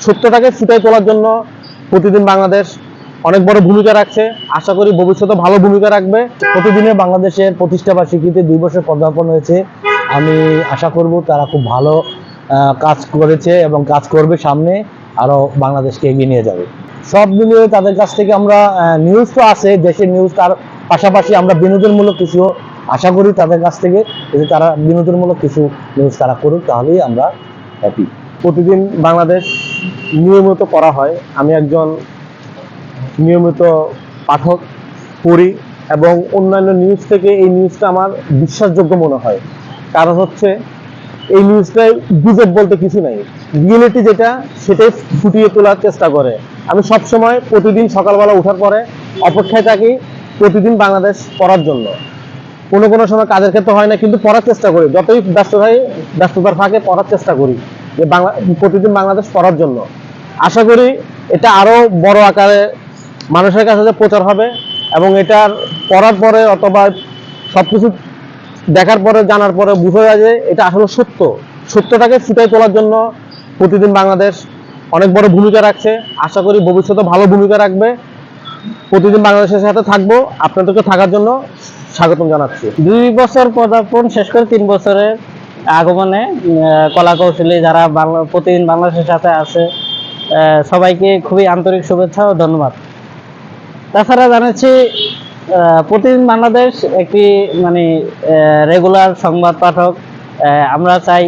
সত্যটাকে ফুটিয়ে তোলার জন্য প্রতিদিন বাংলাদেশ অনেক বড় ভূমিকা রাখছে। আশা করি ভবিষ্যতে ভালো ভূমিকা রাখবে। প্রতিদিনে বাংলাদেশের প্রতিষ্ঠা বার্ষিকীতে 2 বছর পদার্পণ হয়েছে। আমি আশা করব তারা খুব ভালো কাজ করেছে এবং কাজ করবে, সামনে আরো বাংলাদেশকে এগিয়ে নিয়ে যাবে। সব মিলিয়ে তাদের কাছ থেকে আমরা নিউজ তো আছে, দেশের নিউজ, তার পাশাপাশি আমরা বিনোদনমূলক কিছু আশা করি তাদের কাছ থেকে। যদি তারা বিনোদনমূলক কিছু নিউজ তারা করুক, তাহলেই আমরা হ্যাপি। প্রতিদিন বাংলাদেশ নিয়মিত পড়া হয়। আমি একজন নিয়মিত পাঠক, পড়ি এবং অন্যান্য নিউজ থেকে এই নিউজটা আমার বিশ্বাসযোগ্য মনে হয়। কারণ হচ্ছে এই নিউজটাই গুজব বলতে কিছু নাই, রিয়েলিটি যেটা সেটাই ফুটিয়ে তোলার চেষ্টা করে। আমি সবসময় প্রতিদিন সকালবেলা ওঠার পরে অপেক্ষায় থাকি প্রতিদিন বাংলাদেশ পড়ার জন্য। কোনো কোনো সময় কাজের ক্ষেত্রে হয় না, কিন্তু পড়ার চেষ্টা করি, যতই ব্যস্ততার ফাঁকে পড়ার চেষ্টা করি যে প্রতিদিন বাংলাদেশ পড়ার জন্য। আশা করি এটা আরো বড় আকারে মানুষের কাছে প্রচার হবে এবং এটার পড়ার পরে অথবা সবকিছু দেখার পরে জানার পরে বুঝা যায় যে এটা আসলে সত্যটাকে ফুটিয়ে তোলার জন্য প্রতিদিন বাংলাদেশ অনেক বড় ভূমিকা রাখছে। আশা করি ভবিষ্যতে ভালো ভূমিকা রাখবে। প্রতিদিন বাংলাদেশের সাথে থাকবো, আপনাদেরকে থাকার জন্য স্বাগতম জানাচ্ছি। 2 বছর পদার্পণ শেষ করে 3 বছরের আগমনে কলা কৌশলী যারা প্রতিদিন বাংলাদেশের সাথে আছে সবাইকে খুবই আন্তরিক শুভেচ্ছা ও ধন্যবাদ। তাছাড়া জানাচ্ছি প্রতিদিন বাংলাদেশ একটি মানে রেগুলার সংবাদ পাঠক। আমরা চাই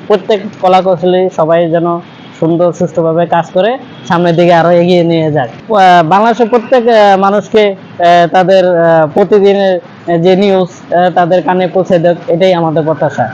প্রত্যেক কলা কৌশলী সবাই যেন সুন্দর সুষ্ঠুভাবে কাজ করে সামনের দিকে আরো এগিয়ে নিয়ে যাক। বাংলাদেশের প্রত্যেক মানুষকে তাদের প্রতিদিনের যে নিউজ তাদের কানে পৌঁছে দেয়, এটাই আমাদের প্রত্যাশা।